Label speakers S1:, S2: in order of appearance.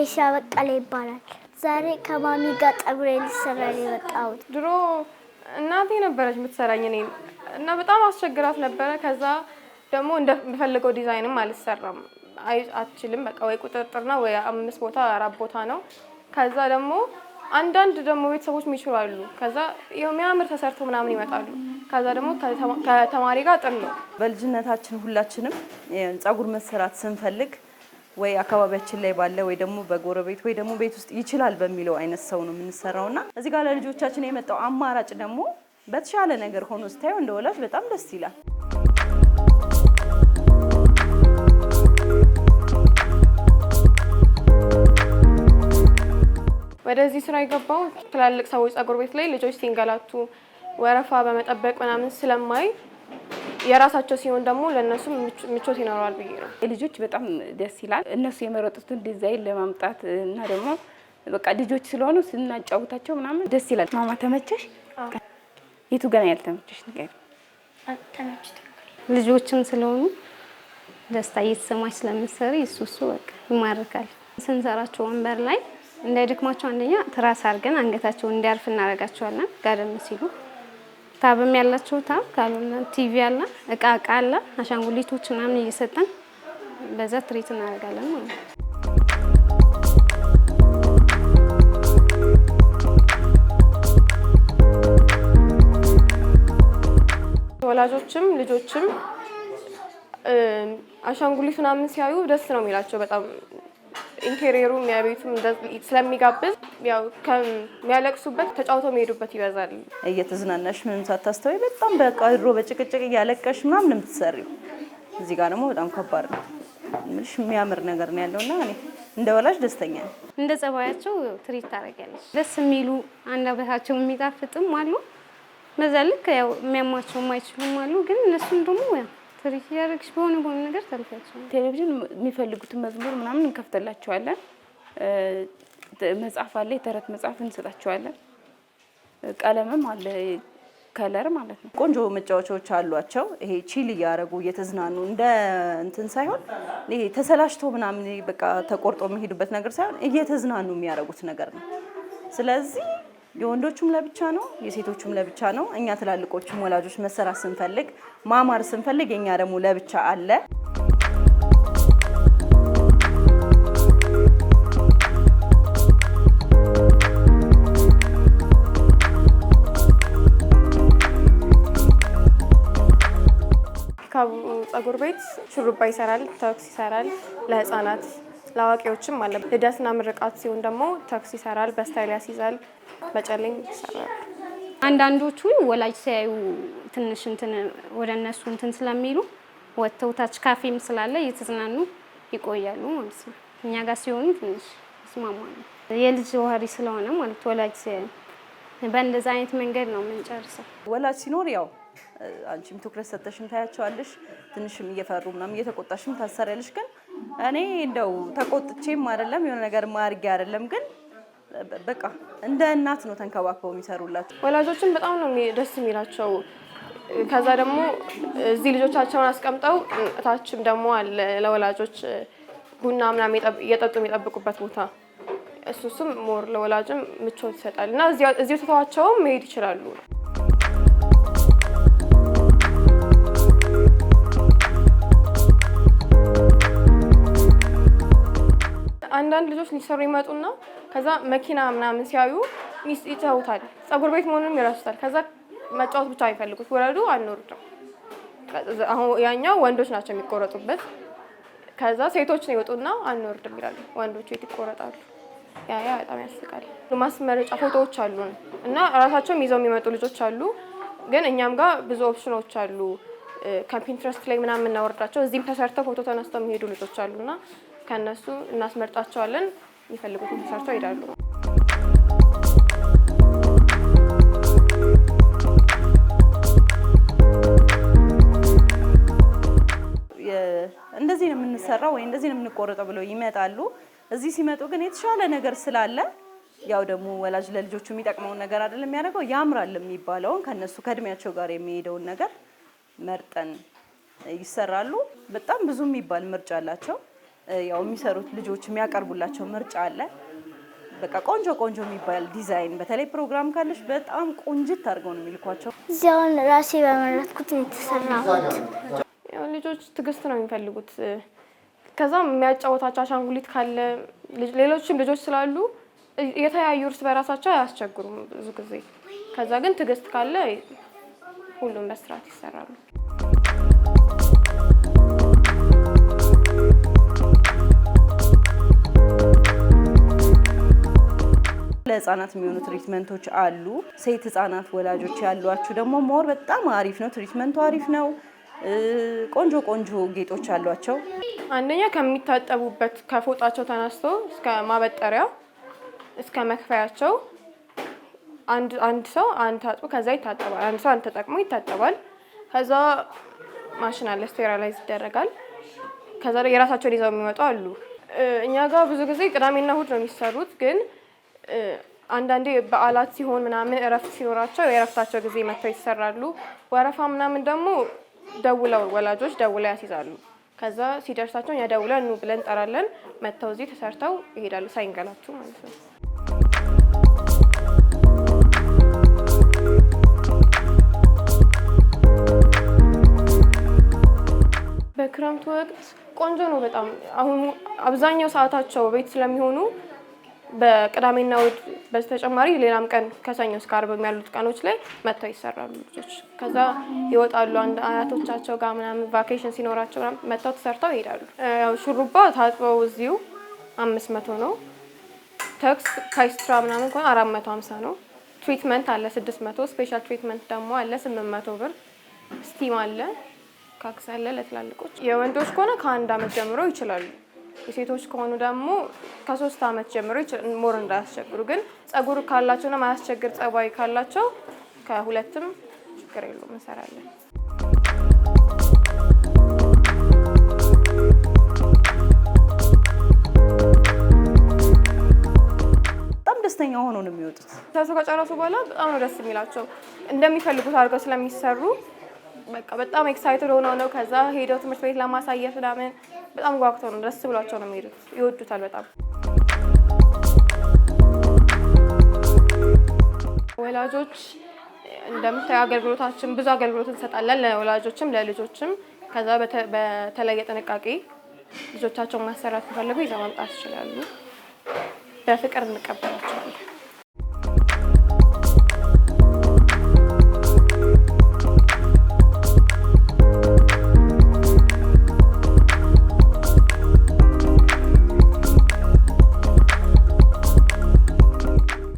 S1: አይሻ በቀለ ይባላል። ዛሬ ከማሚ ጋር ፀጉሬን ልሰራ ነው የመጣሁት።
S2: ድሮ እናቴ ነበረች የምትሰራኝ እኔን እና በጣም አስቸግራት ነበረ። ከዛ ደግሞ እንደምፈልገው ዲዛይንም አልሰራም አትችልም። በቃ ወይ ቁጥጥርና ወይ 5 ቦታ 4 ቦታ ነው። ከዛ ደግሞ አንዳንድ ደግሞ ቤተሰቦች የሚችሉ አሉ። ከዛ የሚያምር ተሰርተው ምናምን ይመጣሉ። ከዛ ደግሞ ከተማሪ ጋር ጥል ነው።
S3: በልጅነታችን ሁላችንም ፀጉር መሰራት ስንፈልግ ወይ አካባቢያችን ላይ ባለ ወይ ደግሞ በጎረቤት ወይ ደግሞ ቤት ውስጥ ይችላል በሚለው አይነት ሰው ነው የምንሰራውና እዚህ ጋር ለልጆቻችን የመጣው አማራጭ ደግሞ በተሻለ ነገር ሆኖ ስታየው እንደ ወላጅ በጣም ደስ ይላል።
S2: ወደዚህ ስራ የገባው ትላልቅ ሰዎች ፀጉር ቤት ላይ ልጆች ሲንገላቱ ወረፋ በመጠበቅ ምናምን ስለማይ የራሳቸው ሲሆን ደግሞ ለነሱ ምቾት ይኖራል ብዬ ነው።
S4: ልጆች በጣም ደስ ይላል። እነሱ የመረጡትን ዲዛይን ለማምጣት እና ደግሞ በቃ ልጆች ስለሆኑ ስናጫውታቸው ምናምን ደስ ይላል። ማማ ተመቸሽ? የቱ ገና ያልተመቸሽ ነገር?
S5: ልጆችም ስለሆኑ ደስታ እየተሰማች ስለምትሰሪ እሱ በቃ ይማርካል። ስንሰራቸው ወንበር ላይ እንዳይደክማቸው አንደኛ ትራስ አድርገን አንገታቸውን እንዲያርፍ እናደርጋቸዋለን። ጋደም ሲሉ ታብም ያላቸው ታብ ካልሆነ ቲቪ አለ፣ እቃ አለ፣ አሻንጉሊቶች ምናምን እየሰጠን በዛ ትሪት እናደርጋለን ማለት ነው።
S2: ወላጆችም ልጆችም አሻንጉሊት ምናምን ሲያዩ ደስ ነው የሚላቸው በጣም ኢንቴሪየሩ የሚያቤቱም ስለሚጋብዝ ያው ከሚያለቅሱበት ተጫውተው የሚሄዱበት ይበዛል።
S3: እየተዝናናሽ ምንም ሳታስተውይ በጣም በቃ ድሮ በጭቅጭቅ እያለቀሽ ምናምን የምትሰሪው እዚህ ጋር ደግሞ በጣም ከባድ ነው። ምንሽ የሚያምር ነገር ነው ያለውና እኔ እንደ ወላጅ ደስተኛ ነኝ።
S5: እንደ ጸባያቸው ትሪት ታደርጊያለሽ። ደስ የሚሉ አንደበታቸው የሚጣፍጥም አሉ። በዛ ልክ ያው የሚያማቸው የማይችሉም አሉ። ግን እነሱን ደግሞ ያው ትሪት ያደርግሽ በሆነ ነገር ታልፋቸው።
S4: ቴሌቪዥን የሚፈልጉትን መዝሙር ምናምን እንከፍተላቸዋለን። መጽሐፍ አለ፣ የተረት መጽሐፍ እንሰጣቸዋለን። ቀለምም አለ፣ ከለር ማለት ነው። ቆንጆ መጫወቻዎች አሏቸው። ይሄ ቺል እያደረጉ እየተዝናኑ እንደ እንትን ሳይሆን ይሄ ተሰላሽቶ ምናምን በቃ ተቆርጦ የሚሄዱበት ነገር ሳይሆን እየተዝናኑ የሚያደርጉት ነገር ነው። ስለዚህ የወንዶቹም ለብቻ ነው፣ የሴቶቹም ለብቻ ነው። እኛ ትላልቆቹም ወላጆች መሰራት ስንፈልግ ማማር ስንፈልግ የኛ ደግሞ ለብቻ አለ።
S2: ፀጉር ቤት ሹሩባ ይሰራል፣ ተኩስ ይሰራል፣ ለህፃናት ለአዋቂዎችም አለ። ልደትና ምርቃት ሲሆን ደግሞ ተኩስ ይሰራል፣ በስታይል ያስይዛል፣ በጨሌም ይሰራል።
S5: አንዳንዶቹ ወላጅ ሲያዩ ትንሽ እንትን ወደ እነሱ እንትን ስለሚሉ ወጥተው ታች ካፌም ስላለ እየተዝናኑ ይቆያሉ ማለት ነው። እኛ ጋር ሲሆኑ ትንሽ ይስማማሉ። የልጅ ወህሪ ስለሆነ ማለት ወላጅ ሲያዩ በእንደዛ አይነት መንገድ ነው የምንጨርሰው።
S3: ወላጅ ሲኖር ያው አንቺም ትኩረት ሰጥተሽም ታያቸዋለሽ። ትንሽም እየፈሩ ምናምን እየተቆጣሽም ታሰሪያለሽ። ግን እኔ እንደው ተቆጥቼም አይደለም የሆነ ነገር ማርጌ አይደለም፣ ግን በቃ እንደ እናት ነው ተንከባክበው የሚሰሩላቸው።
S2: ወላጆችን በጣም ነው ደስ የሚላቸው። ከዛ ደግሞ እዚህ ልጆቻቸውን አስቀምጠው እታችም ደግሞ አለ ለወላጆች ቡና ምናምን እየጠጡ የሚጠብቁበት ቦታ። እሱም ሞር ለወላጅም ምቾት ይሰጣል እና እዚሁ ተተዋቸውም መሄድ ይችላሉ። አንዳንድ ልጆች ሊሰሩ ይመጡና ከዛ መኪና ምናምን ሲያዩ ይተውታል። ፀጉር ቤት መሆኑንም ይረሱታል። ከዛ መጫወት ብቻ አይፈልጉት። ወረዱ አንወርድም። አሁን ያኛው ወንዶች ናቸው የሚቆረጡበት። ከዛ ሴቶች ነው ይወጡና አንወርድም ይላሉ። ወንዶቹ የት ይቆረጣሉ? ያ በጣም ያስቃል። ማስመረጫ ፎቶዎች አሉን እና ራሳቸውም ይዘው የሚመጡ ልጆች አሉ። ግን እኛም ጋር ብዙ ኦፕሽኖች አሉ። ከፒንትረስት ላይ ምናምን እናወርዳቸው እዚህም ተሰርተው ፎቶ ተነስተው የሚሄዱ ልጆች አሉና ከነሱ እናስመርጣቸዋለን። የሚፈልጉትን ተሰርተው ይሄዳሉ።
S3: እንደዚህ ነው የምንሰራው ወይ እንደዚህ ነው የምንቆረጠው ብለው ይመጣሉ። እዚህ ሲመጡ ግን የተሻለ ነገር ስላለ ያው ደግሞ ወላጅ ለልጆቹ የሚጠቅመውን ነገር አይደለም የሚያደርገው ያምራል የሚባለውን ከነሱ ከእድሜያቸው ጋር የሚሄደውን ነገር መርጠን ይሰራሉ። በጣም ብዙ የሚባል ምርጫ አላቸው። ያው የሚሰሩት ልጆች የሚያቀርቡላቸው ምርጫ አለ። በቃ ቆንጆ ቆንጆ የሚባል ዲዛይን፣ በተለይ ፕሮግራም ካለሽ በጣም ቆንጅት አድርገው ነው የሚልኳቸው።
S1: እዚያውን ራሴ በመረጥኩት ነው የተሰራሁት።
S2: ያው ልጆች ትዕግስት ነው የሚፈልጉት። ከዛ የሚያጫወታቸው አሻንጉሊት ካለ ሌሎችም ልጆች ስላሉ የተያዩ እርስ በራሳቸው አያስቸግሩም ብዙ ጊዜ። ከዛ ግን ትዕግስት ካለ ሁሉም በስርዓት ይሰራሉ።
S3: ለህፃናት የሚሆኑ ትሪትመንቶች አሉ። ሴት ህፃናት ወላጆች ያሏችሁ ደግሞ ሞር በጣም አሪፍ ነው፣ ትሪትመንቱ አሪፍ ነው። ቆንጆ ቆንጆ ጌጦች አሏቸው።
S2: አንደኛ ከሚታጠቡበት ከፎጣቸው ተነስቶ እስከ ማበጠሪያ እስከ መክፈያቸው አንድ ሰው ታጥቦ ከዛ ይታጠባል። አንድ ሰው ተጠቅሞ ይታጠባል። ከዛ ማሽን አለ፣ ስቴራላይዝ ይደረጋል። ከዛ የራሳቸውን ይዘው የሚመጡ አሉ። እኛ ጋር ብዙ ጊዜ ቅዳሜና እሁድ ነው የሚሰሩት፣ ግን አንዳንዴ በዓላት ሲሆን ምናምን እረፍት ሲኖራቸው የእረፍታቸው ጊዜ መጥተው ይሰራሉ። ወረፋ ምናምን ደግሞ ወላጆች ደውለው ያስይዛሉ። ከዛ ሲደርሳቸው እኛ ደውለን ኑ ብለን እንጠራለን። መጥተው እዚህ ተሰርተው ይሄዳሉ ሳይንገላቱ ማለት ነው። በክረምቱ ወቅት ቆንጆ ነው በጣም። አሁን አብዛኛው ሰዓታቸው ቤት ስለሚሆኑ በቅዳሜና እሁድ በተጨማሪ ሌላም ቀን ከሰኞ እስከ ዓርብ ያሉት ቀኖች ላይ መጥተው ይሰራሉ ልጆች። ከዛ ይወጣሉ አያቶቻቸው ጋር ምናምን ቫኬሽን ሲኖራቸው መጥተው ተሰርተው ይሄዳሉ። ያው ሹሩባ ታጥበው እዚሁ 500 ነው። ተክስ ፓይስትራ ምናምን ከሆነ 450 ነው። ትሪትመንት አለ 600። ስፔሻል ትሪትመንት ደግሞ አለ 800 ብር። ስቲም አለ፣ ካክስ አለ ለትላልቆች። የወንዶች ከሆነ ከ1 ዓመት ጀምሮ ይችላሉ። የሴቶች ከሆኑ ደግሞ ከ3 ዓመት ጀምሮ ሞር እንዳያስቸግሩ። ግን ጸጉር ካላቸውና ማያስቸግር ጸባይ ካላቸው ከ2ም ችግር የለውም እንሰራለን።
S3: በጣም ደስተኛ ሆኖ ነው የሚወጡት።
S2: ሰርተው ከጨረሱ በኋላ በጣም ነው ደስ የሚላቸው። እንደሚፈልጉት አድርገው ስለሚሰሩ በቃ በጣም ኤክሳይትድ ሆነው ነው ከዛ ሄደው ትምህርት ቤት ለማሳየት ምናምን በጣም ጓጉተው ነው፣ ደስ ብሏቸው ነው የሚሄዱት። ይወዱታል በጣም። ወላጆች እንደምታዩ አገልግሎታችን ብዙ አገልግሎት እንሰጣለን ለወላጆችም ለልጆችም። ከዛ በተለየ ጥንቃቄ ልጆቻቸውን ማሰራት ከፈለጉ ይዘው መምጣት ይችላሉ። በፍቅር እንቀበላቸዋለን።